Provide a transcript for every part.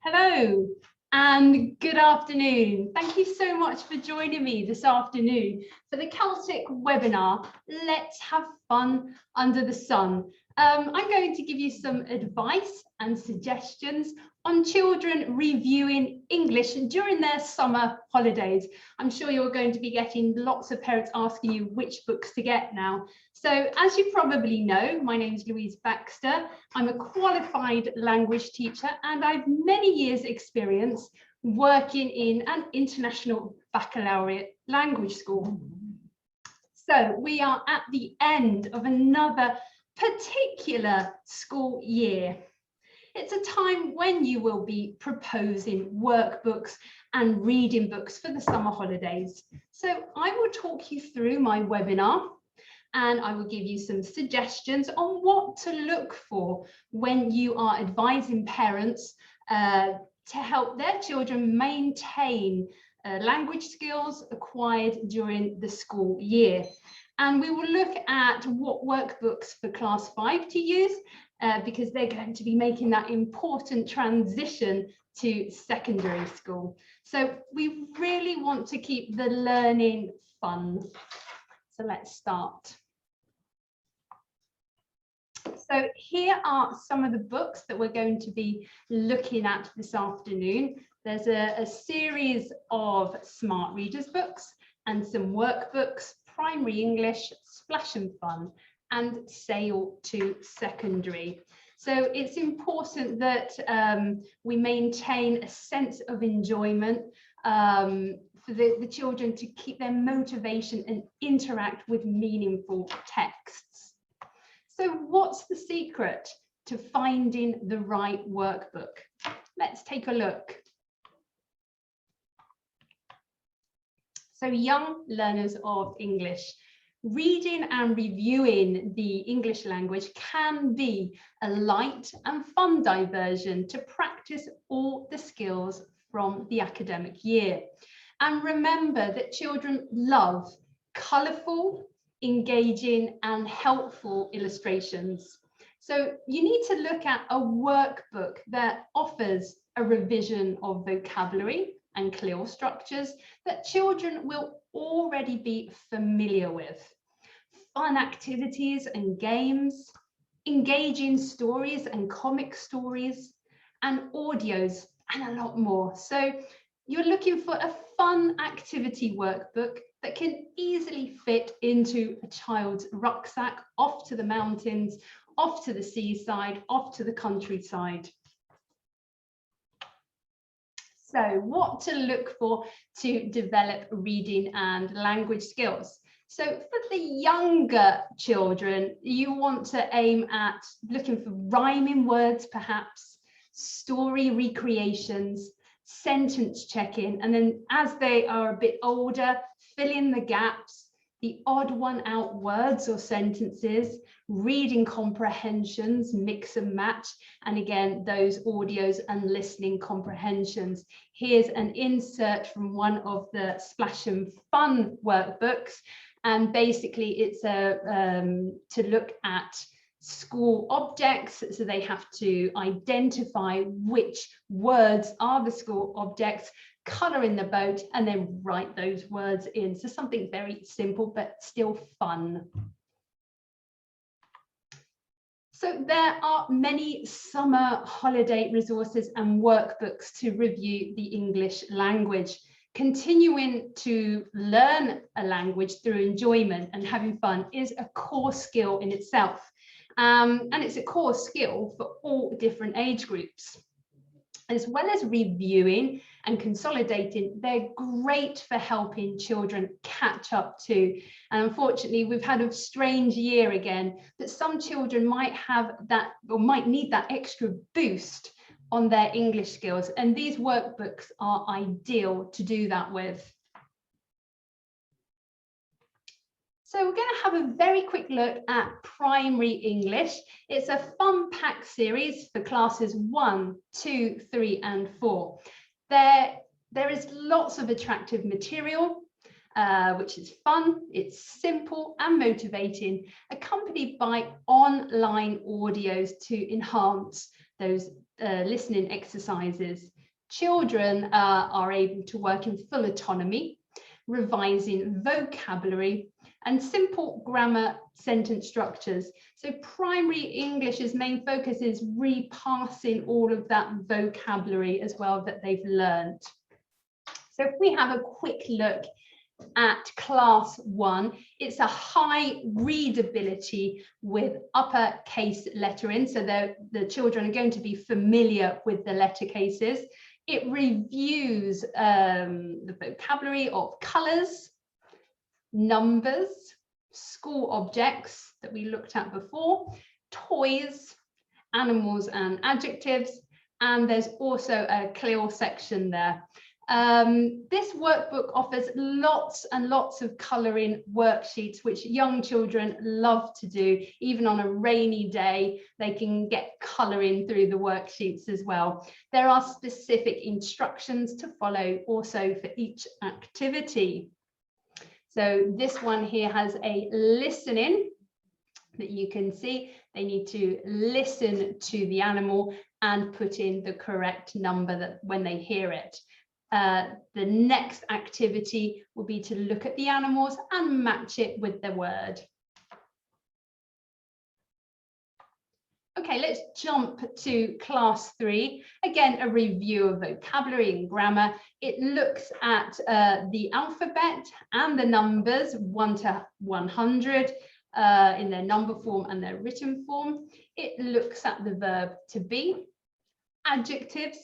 Hello and good afternoon. Thank you so much for joining me this afternoon for the Celtic webinar, Let's Have Fun Under the Sun. I'm going to give you some advice and suggestions on children reviewing English during their summer holidays. I'm sure you're going to be getting lots of parents asking you which books to get now. So as you probably know, my name is Louise Baxter. I'm a qualified language teacher and I've many years experience working in an international baccalaureate language school. So we are at the end of another particular school year. It's a time when you will be proposing workbooks and reading books for the summer holidays. So I will talk you through my webinar and I will give you some suggestions on what to look for when you are advising parents to help their children maintain language skills acquired during the school year. And we will look at what workbooks for class 5 to use because they're going to be making that important transition to secondary school. So we really want to keep the learning fun. So let's start. So here are some of the books that we're going to be looking at this afternoon. There's a series of Smart Readers books and some workbooks, Primary English, Splash and Fun, and Sail to Secondary. So it's important that we maintain a sense of enjoyment for the children to keep their motivation and interact with meaningful texts. So what's the secret to finding the right workbook? Let's take a look. So young learners of English, reading and reviewing the English language can be a light and fun diversion to practice all the skills from the academic year. And remember that children love colourful, engaging and helpful illustrations. So you need to look at a workbook that offers a revision of vocabulary and clear structures that children will already be familiar with. Fun activities and games, engaging stories and comic stories, and audios, and a lot more. So you're looking for a fun activity workbook that can easily fit into a child's rucksack, off to the mountains, off to the seaside, off to the countryside. So what to look for to develop reading and language skills. So for the younger children, you want to aim at looking for rhyming words, perhaps, story recreations, sentence checking, and then as they are a bit older, fill in the gaps, the odd one out words or sentences, reading comprehensions, mix and match, and again, those audios and listening comprehensions. Here's an insert from one of the Splash and Fun workbooks, and basically it's to look at school objects, so they have to identify which words are the school objects, colour in the boat, and then write those words in. So something very simple but still fun. So there are many summer holiday resources and workbooks to review the English language. Continuing to learn a language through enjoyment and having fun is a core skill in itself. And it's a core skill for all different age groups. As well as reviewing and consolidating, they're great for helping children catch up too. And unfortunately, we've had a strange year again, that some children might have that or might need that extra boost on their English skills. And these workbooks are ideal to do that with. So we're going to have a very quick look at Primary English. It's a fun pack series for classes 1, 2, 3 and 4. There is lots of attractive material, which is fun, it's simple and motivating, accompanied by online audios to enhance those listening exercises. Children are able to work in full autonomy, revising vocabulary and simple grammar sentence structures. So primary English's main focus is repassing all of that vocabulary as well that they've learned. So if we have a quick look at class 1, it's a high readability with uppercase lettering. So the children are going to be familiar with the letter cases. It reviews the vocabulary of colours, numbers, school objects that we looked at before, toys, animals and adjectives, and there's also a CLIL section there. This workbook offers lots and lots of colouring worksheets, which young children love to do. Even on a rainy day, they can get colouring through the worksheets as well. There are specific instructions to follow also for each activity. So this one here has a listening that you can see. They need to listen to the animal and put in the correct number that when they hear it. The next activity will be to look at the animals and match it with the word. Okay, let's jump to class 3. Again, a review of vocabulary and grammar. It looks at the alphabet and the numbers 1 to 100 in their number form and their written form. It looks at the verb to be, adjectives,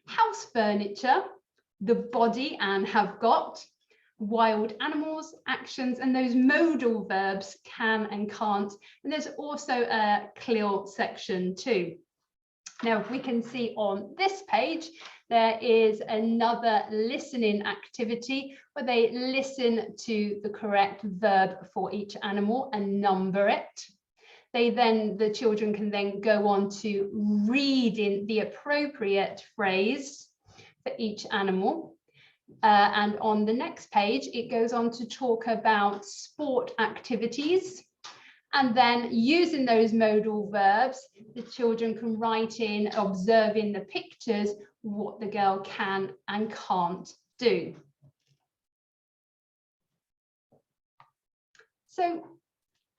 house furniture, the body and have got, wild animals, actions, and those modal verbs can and can't. And there's also a CLIL section too. Now, if we can see on this page, there is another listening activity where they listen to the correct verb for each animal and number it. The children can then go on to reading the appropriate phrase for each animal. And on the next page, it goes on to talk about sport activities. And then using those modal verbs, the children can write in, observing the pictures, what the girl can and can't do. So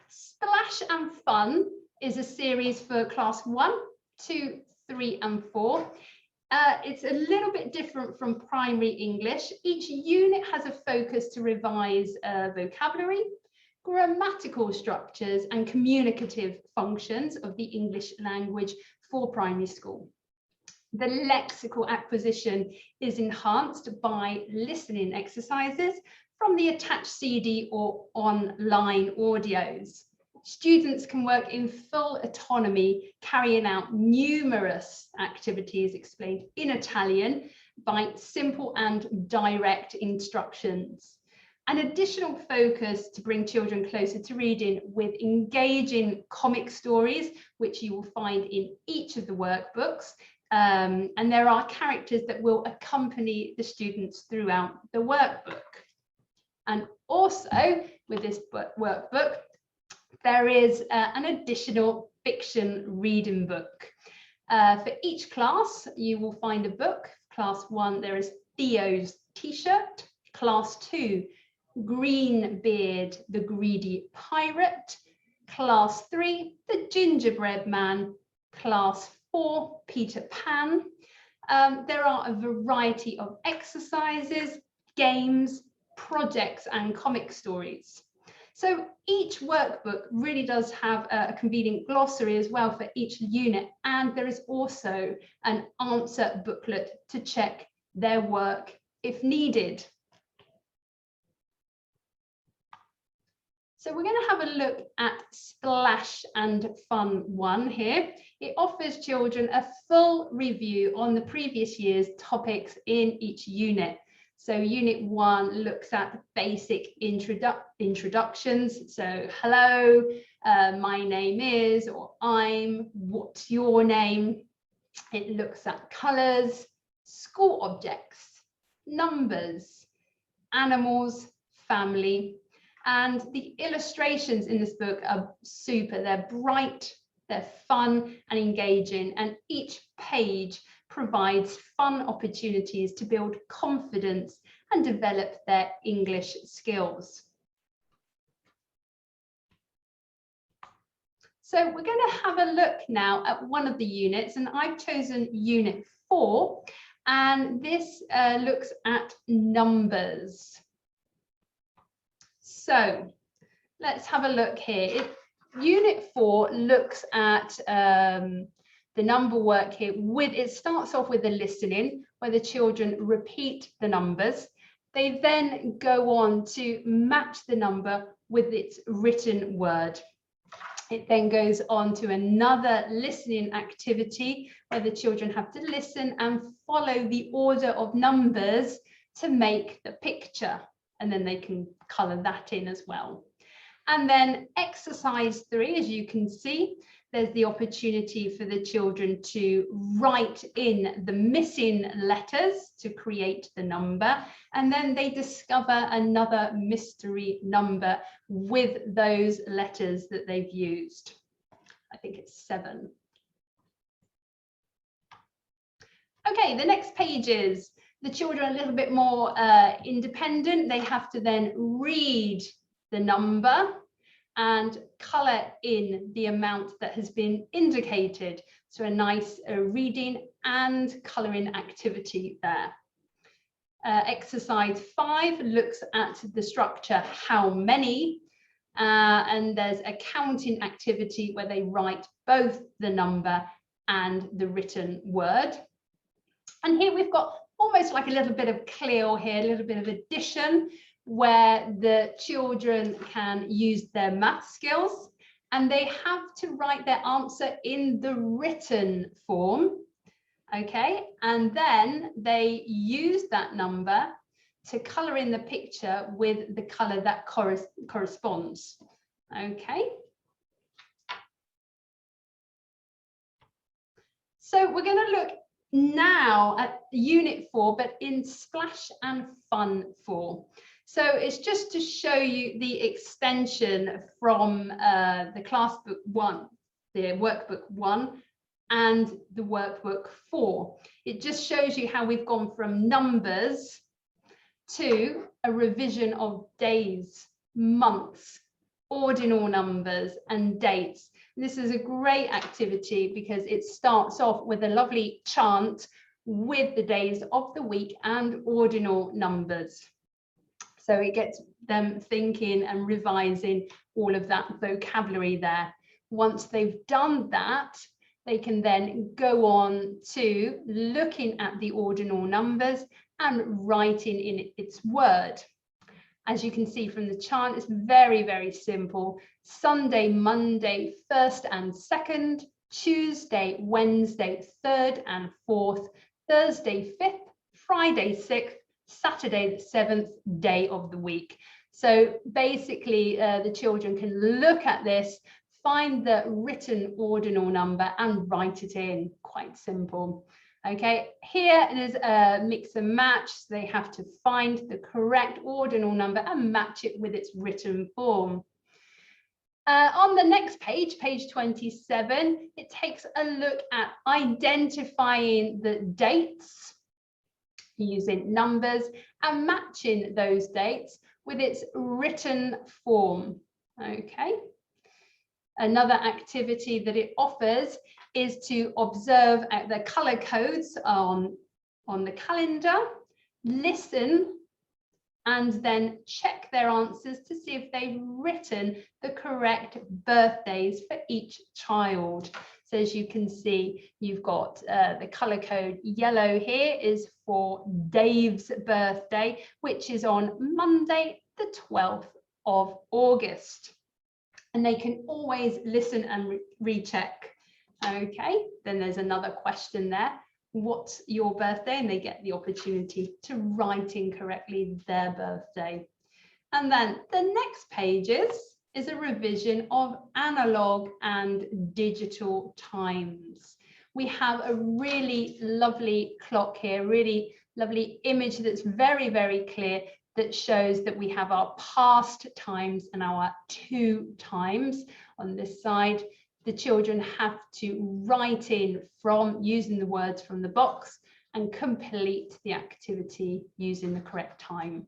Splash and Fun is a series for class 1, 2, 3 and 4. It's a little bit different from primary English. Each unit has a focus to revise vocabulary, grammatical structures and communicative functions of the English language for primary school. The lexical acquisition is enhanced by listening exercises from the attached CD or online audios. Students can work in full autonomy, carrying out numerous activities explained in Italian by simple and direct instructions. An additional focus to bring children closer to reading with engaging comic stories, which you will find in each of the workbooks. And there are characters that will accompany the students throughout the workbook. And also with this workbook, there is an additional fiction reading book. For each class, you will find a book. Class 1, there is Theo's T-shirt. Class 2, Greenbeard, the Greedy Pirate. Class 3, The Gingerbread Man. Class 4, Peter Pan. There are a variety of exercises, games, projects and comic stories. So each workbook really does have a convenient glossary as well for each unit, and there is also an answer booklet to check their work if needed. So we're going to have a look at Splash and Fun 1 here. It offers children a full review on the previous year's topics in each unit. So unit 1 looks at basic introductions. So hello, my name is, or I'm, what's your name? It looks at colours, school objects, numbers, animals, family. And the illustrations in this book are super. They're bright, they're fun and engaging, and each page provides fun opportunities to build confidence and develop their English skills. So we're going to have a look now at one of the units, and I've chosen Unit 4, and this looks at numbers. So let's have a look here. Unit 4 looks at the number work here. It starts off with the listening, where the children repeat the numbers. They then go on to match the number with its written word. It then goes on to another listening activity where the children have to listen and follow the order of numbers to make the picture, and then they can colour that in as well. And then exercise 3, as you can see, there's the opportunity for the children to write in the missing letters to create the number, and then they discover another mystery number with those letters that they've used. I think it's 7. Okay, the next page is the children are a little bit more independent. They have to then read the number and colour in the amount that has been indicated. So a nice reading and colouring activity there. Exercise 5 looks at the structure how many, and there's a counting activity where they write both the number and the written word. And here we've got almost like a little bit of clear here, a little bit of addition, where the children can use their math skills, and they have to write their answer in the written form. Okay, and then they use that number to colour in the picture with the colour that corresponds. Okay. So we're going to look now at Unit 4, but in Splash and Fun 4. So it's just to show you the extension from the class book 1, the workbook 1, and the workbook 4. It just shows you how we've gone from numbers to a revision of days, months, ordinal numbers, and dates. This is a great activity because it starts off with a lovely chant with the days of the week and ordinal numbers. So it gets them thinking and revising all of that vocabulary there. Once they've done that, they can then go on to looking at the ordinal numbers and writing in its word. As you can see from the chart, it's very, very simple. Sunday, Monday, 1st and 2nd, Tuesday, Wednesday, 3rd and 4th, Thursday, 5th, Friday, 6th, Saturday, the 7th day of the week. So basically, the children can look at this, find the written ordinal number and write it in. Quite simple. Okay, here it is a mix and match. So they have to find the correct ordinal number and match it with its written form. On the next page, page 27, it takes a look at identifying the dates using numbers and matching those dates with its written form. Okay. Another activity that it offers is to observe the colour codes on the calendar, listen, and then check their answers to see if they've written the correct birthdays for each child. So as you can see, you've got the colour code yellow here is for Dave's birthday, which is on Monday, the 12th of August. And they can always listen and recheck. Okay, then there's another question there. What's your birthday? And they get the opportunity to write incorrectly their birthday. And then the next page is a revision of analog and digital times. We have a really lovely clock here, really lovely image that's very, very clear, that shows that we have our past times and our to times on this side. the children have to write in from using the words from the box and complete the activity using the correct time.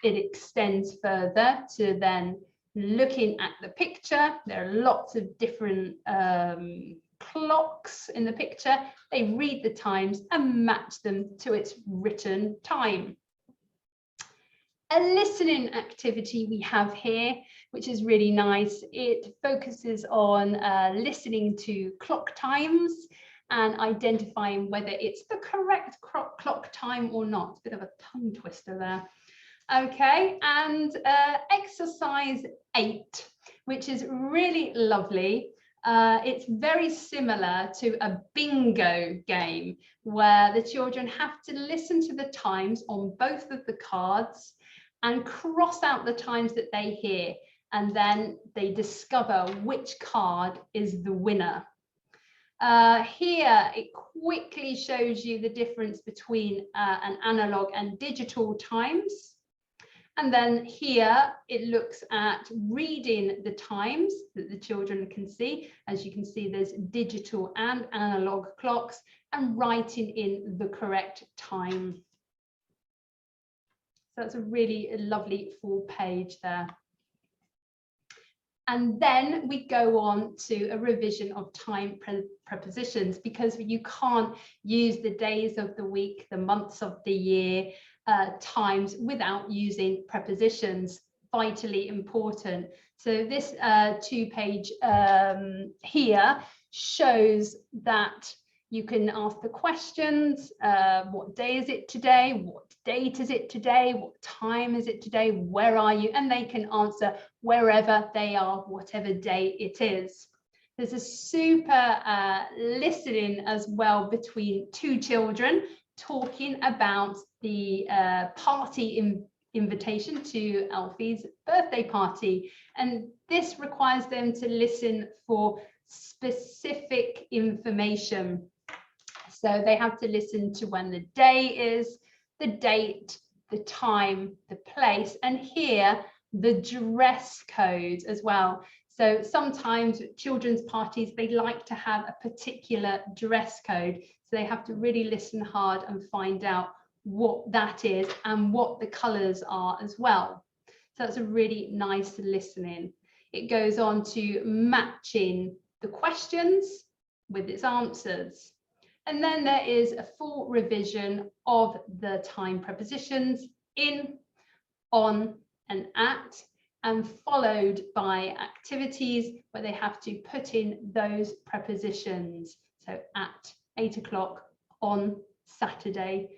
It extends further to then looking at the picture. There are lots of different clocks in the picture. They read the times and match them to its written time. A listening activity we have here, which is really nice. It focuses on listening to clock times and identifying whether it's the correct clock time or not. It's a bit of a tongue twister there. Okay, and exercise 8, which is really lovely. It's very similar to a bingo game where the children have to listen to the times on both of the cards and cross out the times that they hear, and then they discover which card is the winner. Here, it quickly shows you the difference between an analog and digital times. And then here, it looks at reading the times that the children can see. As you can see, there's digital and analog clocks, and writing in the correct time. So that's a really lovely full page there. And then we go on to a revision of time prepositions, because you can't use the days of the week, the months of the year, times without using prepositions. Vitally important. So this 2-page here shows that you can ask the questions. What day is it today? What date is it today? What time is it today? Where are you? And they can answer wherever they are, whatever day it is. There's a super listening as well between 2 children talking about the party invitation to Alfie's birthday party. And this requires them to listen for specific information. So they have to listen to when the day is, the date, the time, the place, and here the dress code as well. So sometimes children's parties, they like to have a particular dress code. So they have to really listen hard and find out what that is and what the colours are as well. So that's a really nice listening. It goes on to matching the questions with its answers. And then there is a full revision of the time prepositions in, on, and at, and followed by activities where they have to put in those prepositions. So at 8 o'clock on Saturday,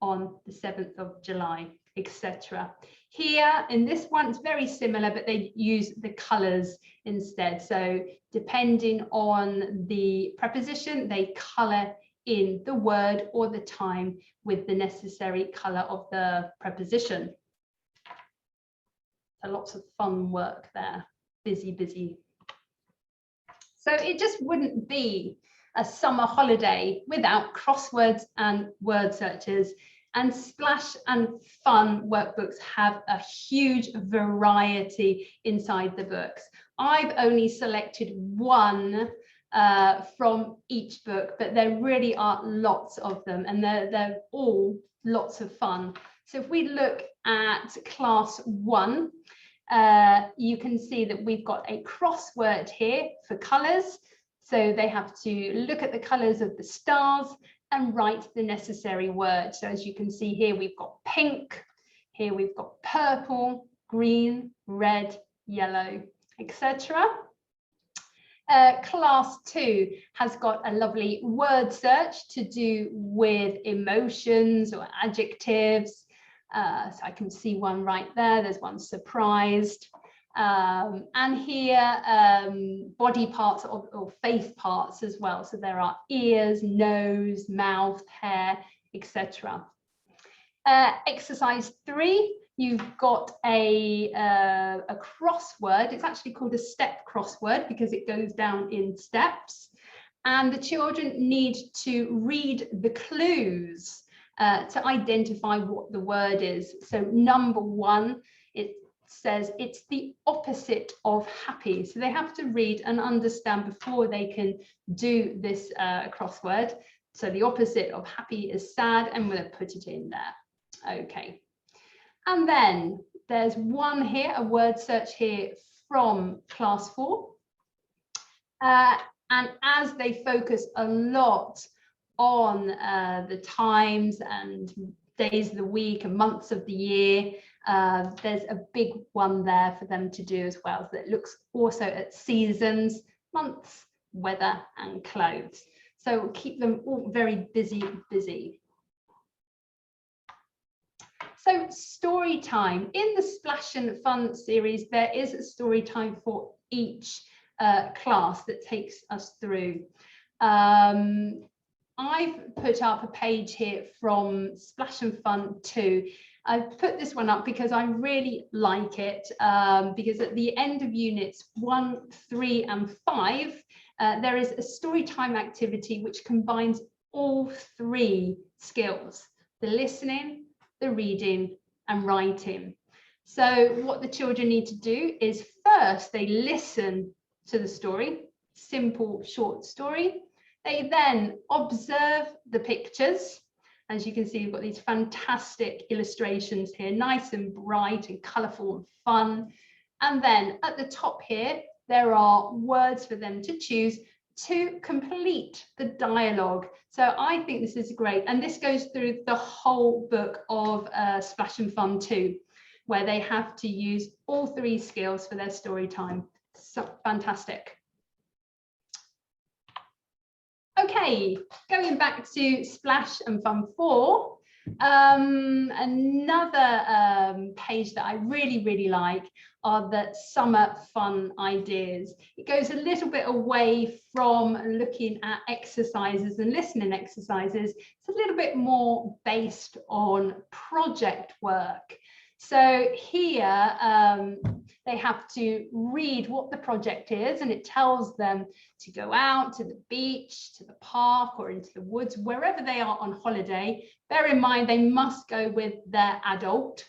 on the 7th of July, etc. Here in this one, it's very similar, but they use the colours instead. So depending on the preposition, they colour in the word or the time with the necessary colour of the preposition. So lots of fun work there, busy, busy. So it just wouldn't be a summer holiday without crosswords and word searches. And Splash and Fun workbooks have a huge variety inside the books. I've only selected one from each book, but there really are lots of them, and they're all lots of fun. So if we look at class 1, you can see that we've got a crossword here for colours. So they have to look at the colours of the stars and write the necessary word. So as you can see here, we've got pink, here we've got purple, green, red, yellow, etc. Class 2 has got a lovely word search to do with emotions or adjectives. So I can see one right there. There's one surprised. And here body parts or face parts as well. So there are ears, nose, mouth, hair, etc. Exercise 3, you've got a crossword. It's actually called a step crossword because it goes down in steps. And the children need to read the clues to identify what the word is. So number 1, it says it's the opposite of happy. So they have to read and understand before they can do this crossword. So the opposite of happy is sad, and we'll put it in there. Okay. And then there's one here, a word search here from class 4. And as they focus a lot on the times and days of the week and months of the year, there's a big one there for them to do as well. So it looks also at seasons, months, weather and clothes. So we'll keep them all very busy. So story time. In the Splash and Fun series, there is a story time for each class that takes us through. I've put up a page here from Splash and Fun 2. I've put this one up because I really like it, because at the end of units 1, 3 and 5, there is a story time activity which combines all 3 skills: the listening, the reading and writing. So what the children need to do is first they listen to the story, simple short story. They then observe the pictures. As you can see, we've got these fantastic illustrations here, nice and bright and colourful and fun. And then at the top here, there are words for them to choose to complete the dialogue. So I think this is great. And this goes through the whole book of Splash and Fun 2, where they have to use all 3 skills for their story time. So fantastic. Okay, going back to Splash and Fun 4, another page that I really like are the summer fun ideas. It goes a little bit away from looking at exercises and listening exercises. It's a little bit more based on project work. So here they have to read what the project is, and it tells them to go out to the beach, to the park or into the woods, wherever they are on holiday. Bear in mind they must go with their adult.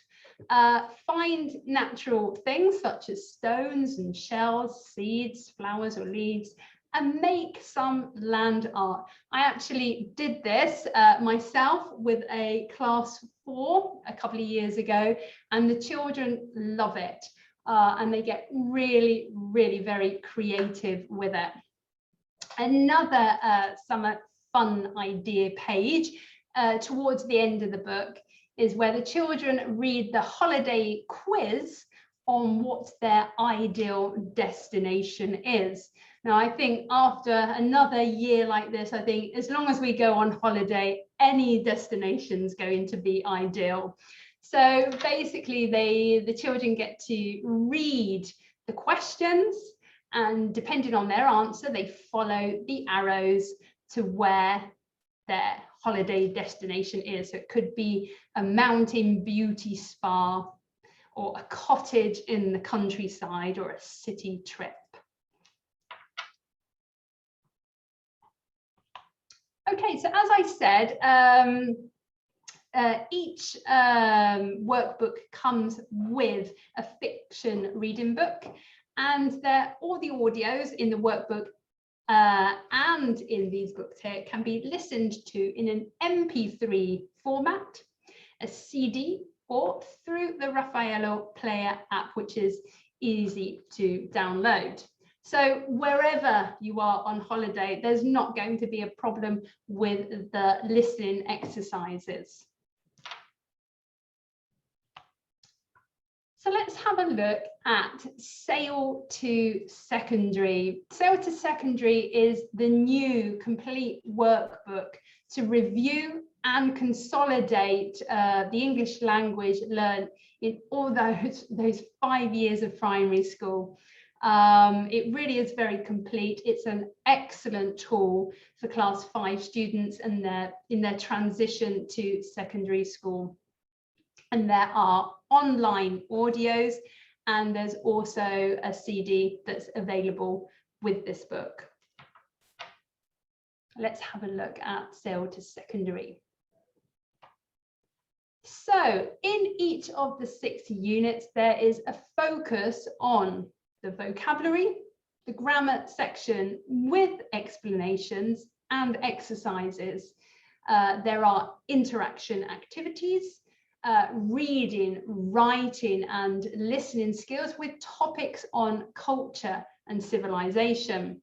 Find natural things such as stones and shells, seeds, flowers or leaves, and make some land art. I actually did this myself with a class 4 a couple of years ago, and the children love it. And they get really very creative with it. Another summer fun idea page towards the end of the book is where the children read the holiday quiz on what their ideal destination is. Now, I think after another year like this, I think as long as we go on holiday, any destination is going to be ideal. So basically, the children get to read the questions, and depending on their answer, they follow the arrows to where their holiday destination is. So it could be a mountain beauty spa, or a cottage in the countryside, or a city trip. Okay, so as I said, each workbook comes with a fiction reading book, and all the audios in the workbook and in these books here can be listened to in an MP3 format, a CD, or through the Raffaello Player app, which is easy to download. So wherever you are on holiday, there's not going to be a problem with the listening exercises. So let's have a look at Sail to Secondary. Sail to Secondary is the new complete workbook to review and consolidate the English language learned in all those 5 years of primary school. It really is very complete. It's an excellent tool for class 5 students and in their transition to secondary school. And there are online audios, and there's also a CD that's available with this book. Let's have a look at Sail to Secondary. So in each of the 6 units, there is a focus on the vocabulary, the grammar section with explanations and exercises. There are interaction activities, reading, writing and listening skills with topics on culture and civilization.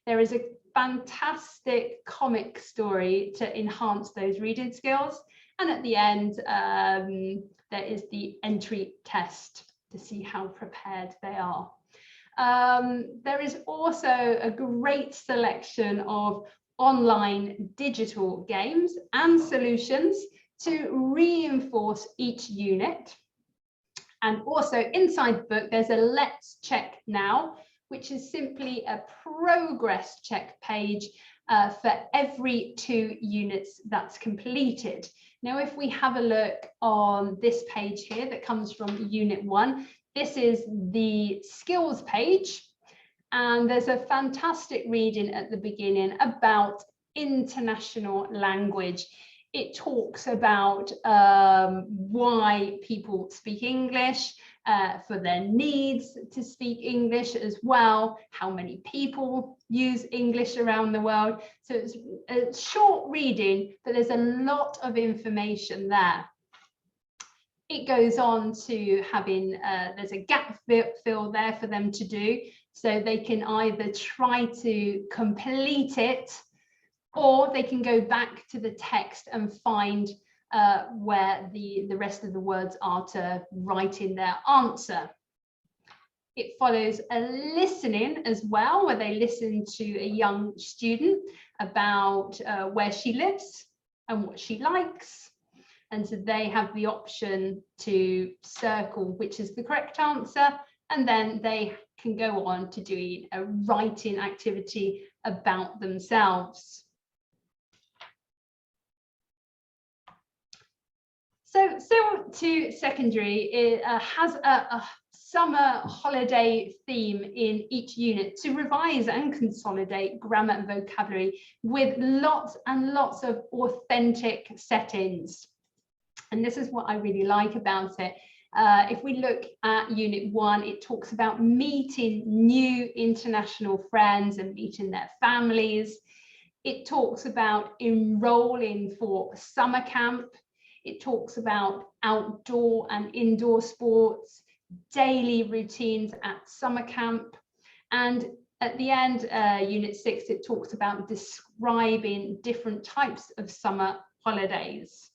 There is a fantastic comic story to enhance those reading skills. And at the end, there is the entry test to see how prepared they are. There is also a great selection of online digital games and solutions to reinforce each unit. And also inside the book, there's a Let's Check Now, which is simply a progress check page for every 2 units that's completed. Now, if we have a look on this page here that comes from Unit 1, this is the skills page. And there's a fantastic reading at the beginning about international language. It talks about why people speak English, for their needs to speak English as well, how many people use English around the world. So it's a short reading, but there's a lot of information there. It goes on to having, there's a gap fill there for them to do. So they can either try to complete it, or they can go back to the text and find where the rest of the words are to write in their answer. It follows a listening as well, where they listen to a young student about where she lives and what she likes. And so they have the option to circle which is the correct answer, and then they can go on to doing a writing activity about themselves. So still to secondary, it has a summer holiday theme in each unit to revise and consolidate grammar and vocabulary with lots and lots of authentic settings. And this is what I really like about it. If we look at Unit 1, it talks about meeting new international friends and meeting their families. It talks about enrolling for summer camp. It talks about outdoor and indoor sports, daily routines at summer camp. And at the end, Unit 6, it talks about describing different types of summer holidays.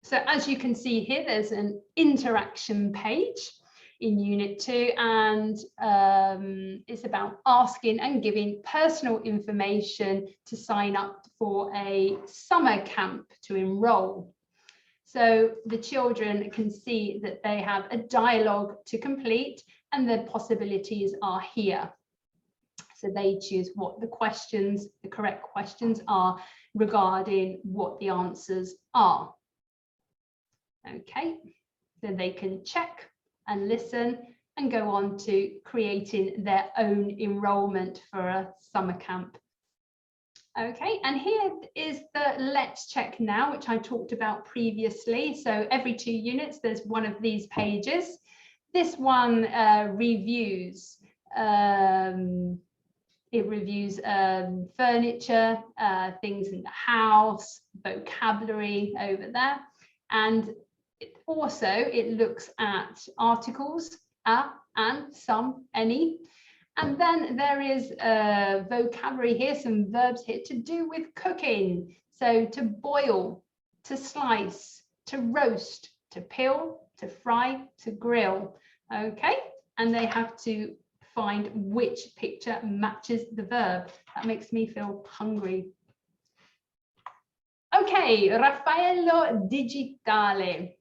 So as you can see here, there's an interaction page in Unit 2, and it's about asking and giving personal information to sign up for a summer camp to enroll. So the children can see that they have a dialogue to complete, and the possibilities are here. So they choose what the questions, the correct questions are regarding what the answers are. Okay, so they can check and listen and go on to creating their own enrollment for a summer camp. Okay, and here is the Let's Check Now, which I talked about previously. So every 2 units, there's one of these pages. This one reviews, it reviews furniture, things in the house, vocabulary over there. And it looks at articles, a, and, some, any. And then there is vocabulary here, some verbs here to do with cooking. So to boil, to slice, to roast, to peel, to fry, to grill. Okay, and they have to find which picture matches the verb. That makes me feel hungry. Okay, Raffaello Digitale.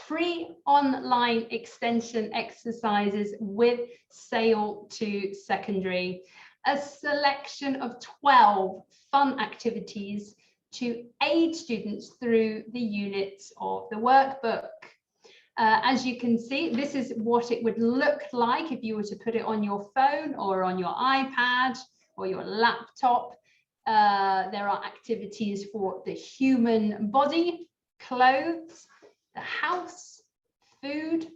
Free online extension exercises with Sail to Secondary. A selection of 12 fun activities to aid students through the units of the workbook. As you can see, this is what it would look like if you were to put it on your phone or on your iPad or your laptop. There are activities for the human body, clothes, the house, food,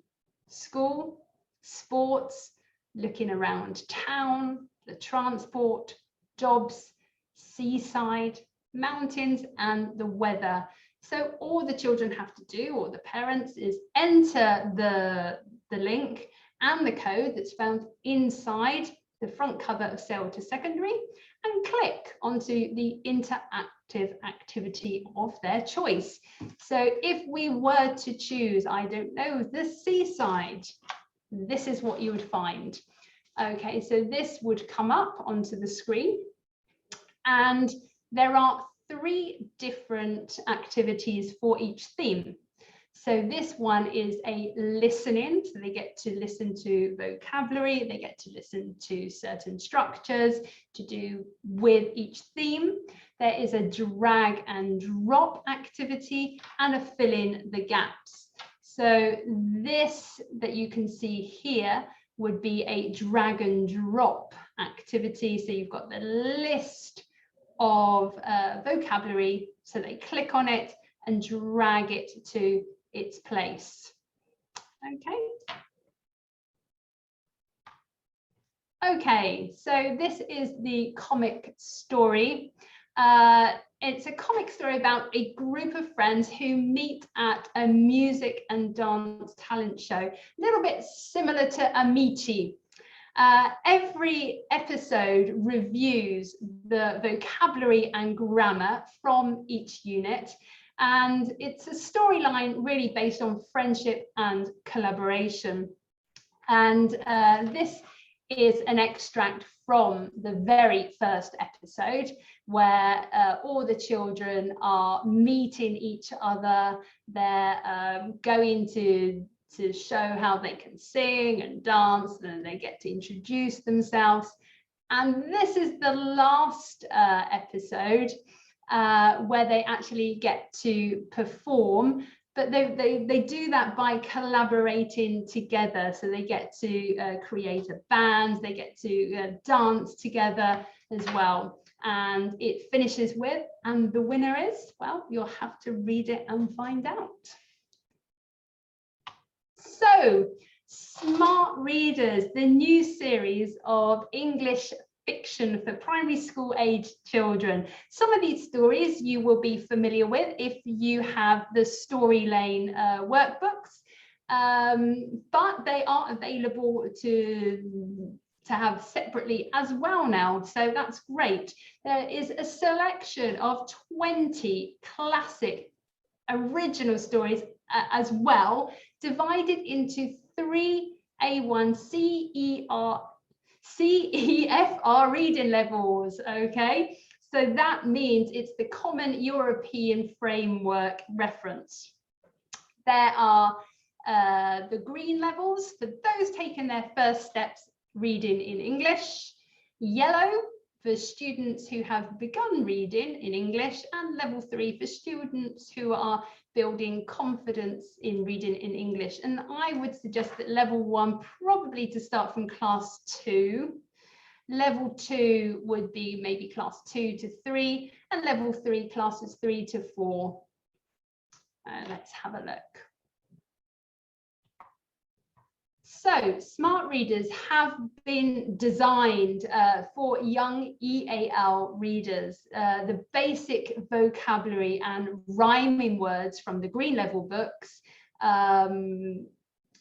school, sports, looking around town, the transport, jobs, seaside, mountains, and the weather. So all the children have to do, or the parents, is enter the link and the code that's found inside the front cover of Sail to Secondary and click onto the interactive activity of their choice. So if we were to choose, I don't know, the seaside, this is what you would find. Okay, so this would come up onto the screen, and there are 3 different activities for each theme. So this one is a listening, so they get to listen to vocabulary, they get to listen to certain structures to do with each theme. There is a drag and drop activity and a fill in the gaps. So this that you can see here would be a drag and drop activity. So you've got the list of vocabulary, so they click on it and drag it to its place. Okay, so this is the comic story. It's a comic story about a group of friends who meet at a music and dance talent show, a little bit similar to Amici. Every episode reviews the vocabulary and grammar from each unit, and it's a storyline really based on friendship and collaboration. And this is an extract from the very first episode, where all the children are meeting each other. They're going to show how they can sing and dance, and then they get to introduce themselves. And this is the last episode where they actually get to perform, but they do that by collaborating together. So they get to create a band, they get to dance together as well. And it finishes with, and the winner is, well, you'll have to read it and find out. So, Smart Readers, the new series of English fiction for primary school age children. Some of these stories you will be familiar with if you have the Story Lane workbooks, but they are available to have separately as well now, so that's great. There is a selection of 20 classic original stories as well, divided into 3 A1 CEFR reading levels. Okay, so that means it's the Common European Framework reference. There are the green levels for those taking their first steps reading in English, yellow for students who have begun reading in English, and level 3 for students who are building confidence in reading in English. And I would suggest that level 1 probably to start from class 2. Level 2 would be maybe class 2 to 3, and level 3 classes 3 to 4. Let's have a look. So Smart Readers have been designed for young EAL readers. The basic vocabulary and rhyming words from the green level books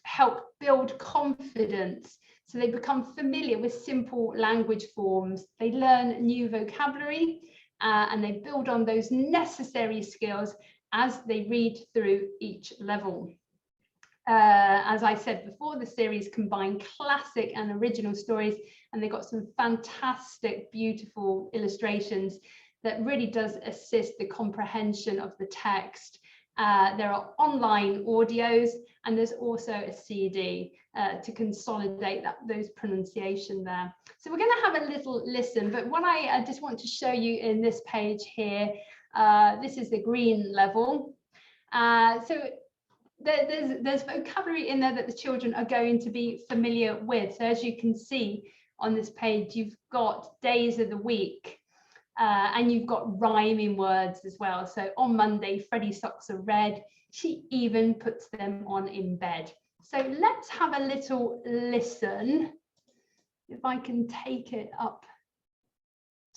help build confidence. So they become familiar with simple language forms. They learn new vocabulary and they build on those necessary skills as they read through each level. As I said before, the series combine classic and original stories, and they've got some fantastic, beautiful illustrations that really does assist the comprehension of the text. There are online audios, and there's also a CD to consolidate those pronunciation there. So we're going to have a little listen, but what I just want to show you in this page here, this is the green level. So there's vocabulary in there that the children are going to be familiar with. So as you can see on this page, you've got days of the week, And you've got rhyming words as well. So on Monday, Freddie's socks are red. She even puts them on in bed. So let's have a little listen. If I can take it up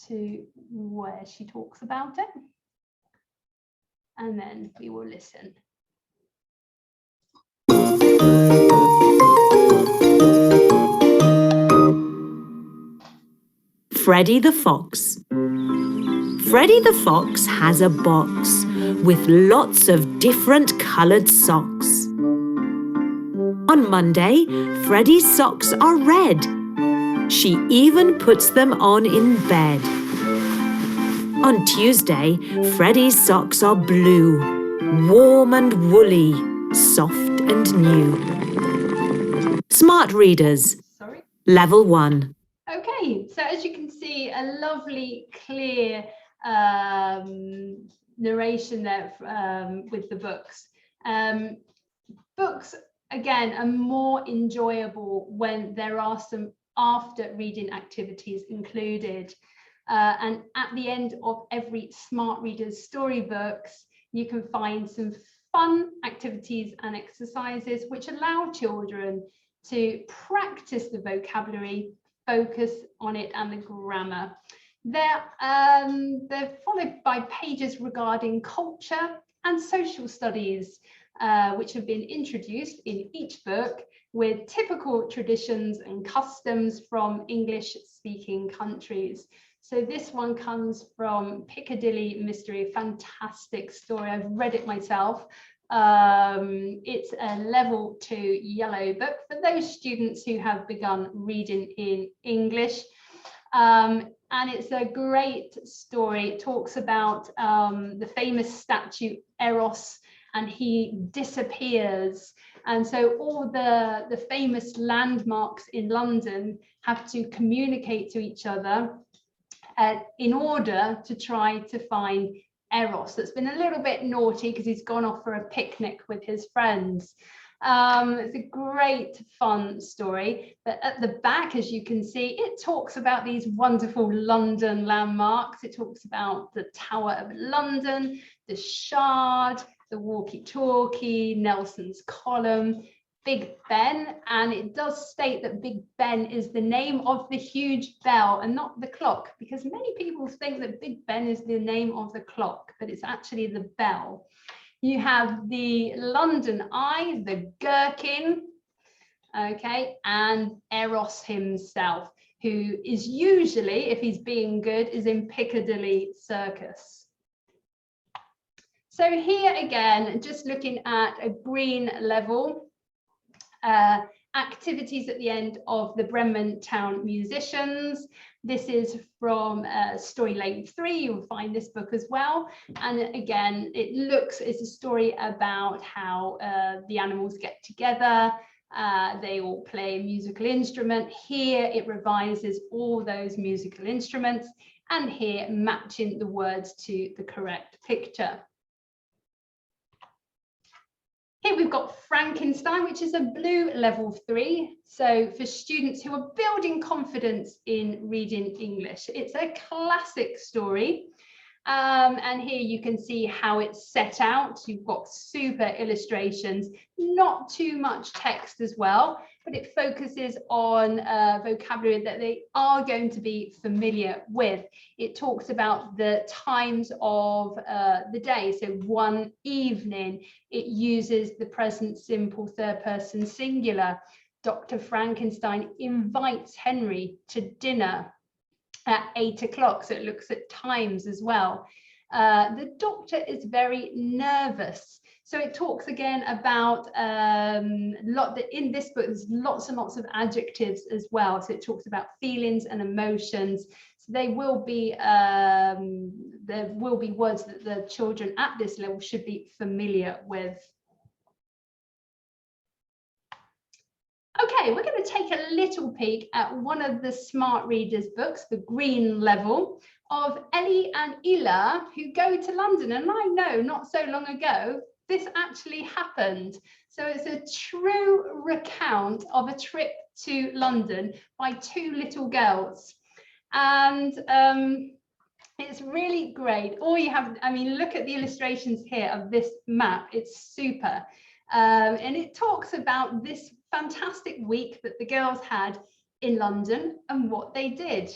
to where she talks about it. And then we will listen. Freddie the Fox. Freddie the Fox has a box with lots of different coloured socks. On Monday, Freddie's socks are red. She even puts them on in bed. On Tuesday, Freddie's socks are blue, warm and woolly, soft and new. Smart Readers. Level 1. Okay, so as you can see, a lovely, clear narration there with the books. Books, again, are more enjoyable when there are some after reading activities included. And at the end of every Smart Readers storybooks, you can find some fun activities and exercises which allow children to practice the vocabulary, focus on it and the grammar. They're followed by pages regarding culture and social studies, which have been introduced in each book with typical traditions and customs from English-speaking countries. So this one comes from Piccadilly Mystery, fantastic story. I've read it myself. It's a level 2 yellow book for those students who have begun reading in English. And it's a great story. It talks about the famous statue Eros, and he disappears. And so all the famous landmarks in London have to communicate to each other in order to try to find Eros, that's been a little bit naughty because he's gone off for a picnic with his friends. It's a great fun story, but at the back, as you can see, it talks about these wonderful London landmarks. It talks about the Tower of London, the Shard, the walkie-talkie, Nelson's Column, Big Ben, and it does state that Big Ben is the name of the huge bell and not the clock, because many people think that Big Ben is the name of the clock, but it's actually the bell. You have the London Eye, the Gherkin, okay, and Eros himself, who is usually, if he's being good, is in Piccadilly Circus. So here again, just looking at a green level, activities at the end of the Bremen Town Musicians. This is from Story Lane 3. You'll find this book as well. And again, it's a story about how the animals get together. They all play a musical instrument. Here it revises all those musical instruments, and here matching the words to the correct picture. Here we've got Frankenstein, which is a blue level 3. So for students who are building confidence in reading English, it's a classic story. And here you can see how it's set out. You've got super illustrations, not too much text as well, but it focuses on vocabulary that they are going to be familiar with. It talks about the times of the day. So one evening, it uses the present simple third person singular. Dr. Frankenstein invites Henry to dinner at 8 o'clock, so it looks at times as well. The doctor is very nervous, so it talks again about in this book there's lots and lots of adjectives as well, so it talks about feelings and emotions. So there will be words that the children at this level should be familiar with. Okay, we're going to take a little peek at one of the Smart Readers books, the green level, of Ellie and Ella, who go to London. And I know not so long ago, this actually happened. So it's a true recount of a trip to London by two little girls. And It's really great. All you have, I mean, look at the illustrations here of this map. It's super. And it talks about this fantastic week that the girls had in London and what they did.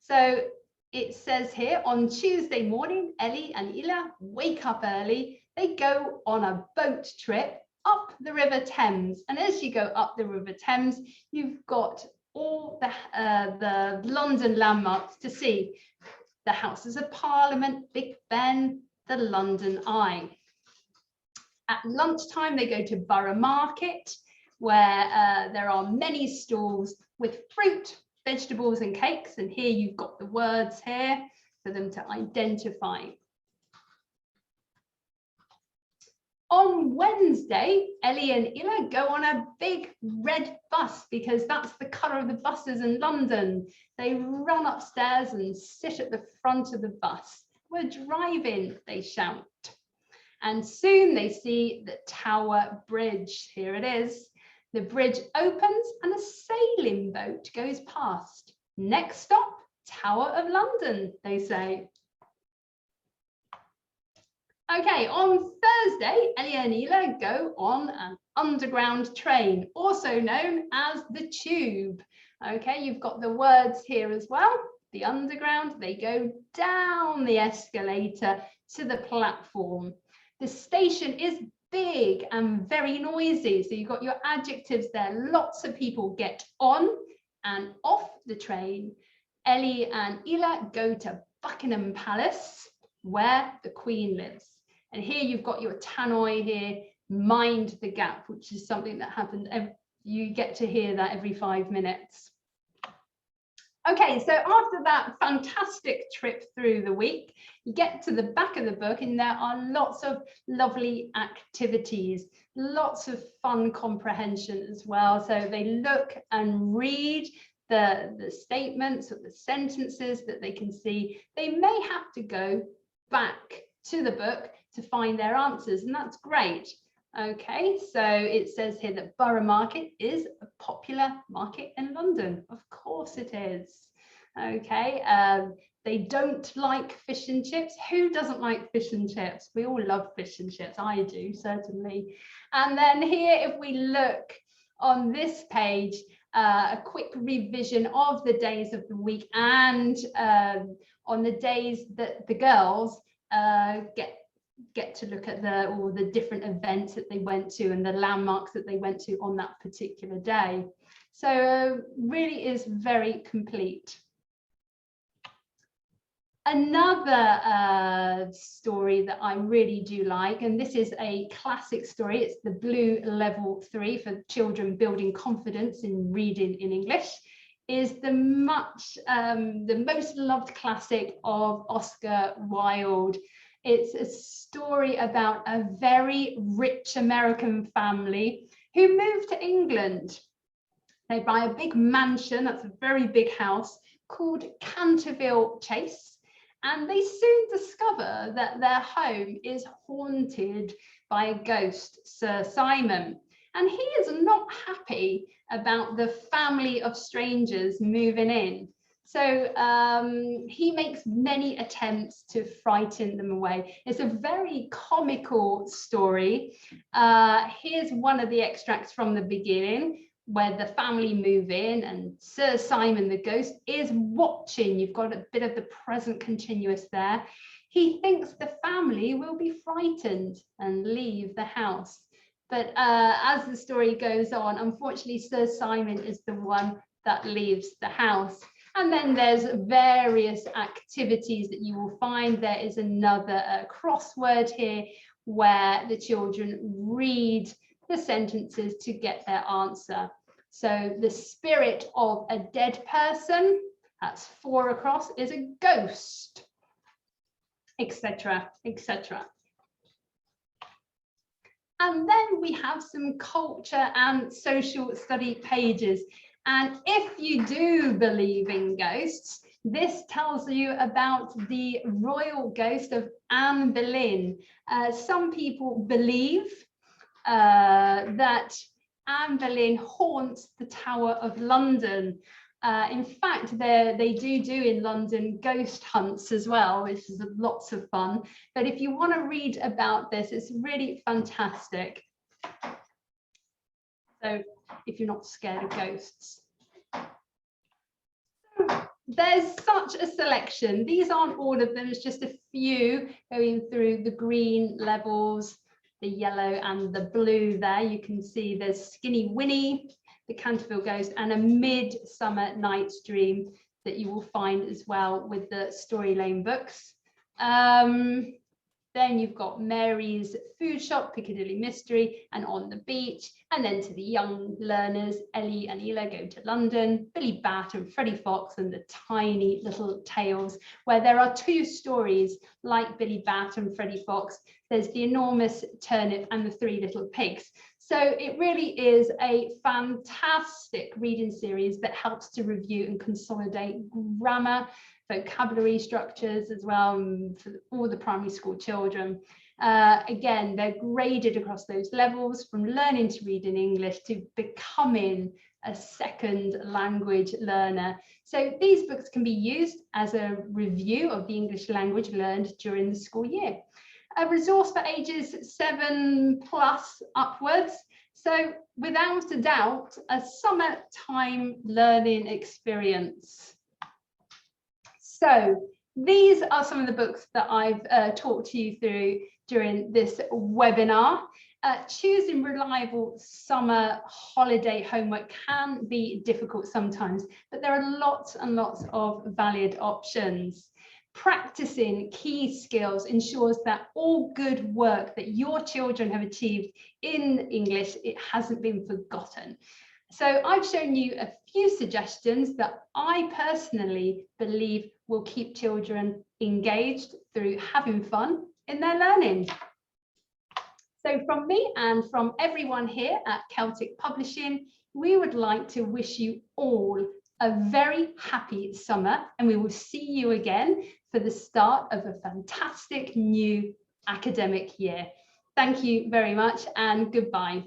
So it says here, on Tuesday morning, Ellie and Ila wake up early. They go on a boat trip up the River Thames. And as you go up the River Thames, you've got all the London landmarks to see. The Houses of Parliament, Big Ben, the London Eye. At lunchtime, they go to Borough Market, where there are many stalls with fruit, vegetables and cakes. And here you've got the words here for them to identify. On Wednesday, Ellie and Ila go on a big red bus because that's the colour of the buses in London. They run upstairs and sit at the front of the bus. We're driving, they shout. And soon they see the Tower Bridge. Here it is. The bridge opens and a sailing boat goes past. Next stop, Tower of London, they say. Okay, on Thursday, Ellie and Ila go on an underground train, also known as the Tube. Okay, you've got the words here as well. The underground, they go down the escalator to the platform. The station is big and very noisy. So you've got your adjectives there. Lots of people get on and off the train. Ellie and Ila go to Buckingham Palace, where the Queen lives. And here you've got your tannoy here, mind the gap, which is something that happens. You get to hear that every 5 minutes. Okay, so after that fantastic trip through the week, you get to the back of the book and there are lots of lovely activities, lots of fun comprehension as well. So they look and read the statements or the sentences that they can see. They may have to go back to the book to find their answers, and that's great. Okay, so it says here that Borough Market is a popular market in London. Of course it is. Okay, they don't like fish and chips. Who doesn't like fish and chips? We all love fish and chips. I do, certainly. And then here, if we look on this page, a quick revision of the days of the week and on the days that the girls get to look at all the different events that they went to and the landmarks that they went to on that particular day. So really is very complete. Another story that I really do like, and this is a classic story, it's the Blue Level 3 for children building confidence in reading in English, is the most loved classic of Oscar Wilde. It's a story about a very rich American family who moved to England. They buy a big mansion, that's a very big house, called Canterville Chase. And they soon discover that their home is haunted by a ghost, Sir Simon. And he is not happy about the family of strangers moving in. So he makes many attempts to frighten them away. It's a very comical story. Here's one of the extracts from the beginning, where the family move in and Sir Simon the ghost is watching. You've got a bit of the present continuous there. He thinks the family will be frightened and leave the house. But as the story goes on, unfortunately, Sir Simon is the one that leaves the house. And then there's various activities that you will find. There is another crossword here where the children read the sentences to get their answer. So the spirit of a dead person, that's 4 across, is a ghost, etc., etc. And then we have some culture and social study pages. And if you do believe in ghosts, this tells you about the royal ghost of Anne Boleyn. Some people believe that Anne Boleyn haunts the Tower of London. In fact, they do in London ghost hunts as well, which is lots of fun. But if you want to read about this, it's really fantastic. So if you're not scared of ghosts. There's such a selection. These aren't all of them, it's just a few going through the green levels, the yellow and the blue there. You can see there's Skinny Winnie, the Canterville Ghost, and A Midsummer Night's Dream that you will find as well with the Story Lane books. Then you've got Mary's Food Shop, Piccadilly Mystery, and On the Beach. And then to the young learners, Ellie and Ela Go to London, Billy Bat and Freddie Fox and the Tiny Little Tales, where there are two stories like Billy Bat and Freddie Fox. There's the Enormous Turnip and the Three Little Pigs. So it really is a fantastic reading series that helps to review and consolidate grammar, vocabulary structures as well for all the primary school children. Again, they're graded across those levels from learning to read in English to becoming a second language learner. So these books can be used as a review of the English language learned during the school year. A resource for ages 7+ upwards. So without a doubt, a summertime learning experience. So these are some of the books that I've talked to you through during this webinar. Choosing reliable summer holiday homework can be difficult sometimes, but there are lots and lots of valid options. Practicing key skills ensures that all good work that your children have achieved in English, it hasn't been forgotten. So I've shown you a few suggestions that I personally believe will keep children engaged through having fun in their learning. So from me and from everyone here at Celtic Publishing, we would like to wish you all a very happy summer, and we will see you again for the start of a fantastic new academic year. Thank you very much and goodbye.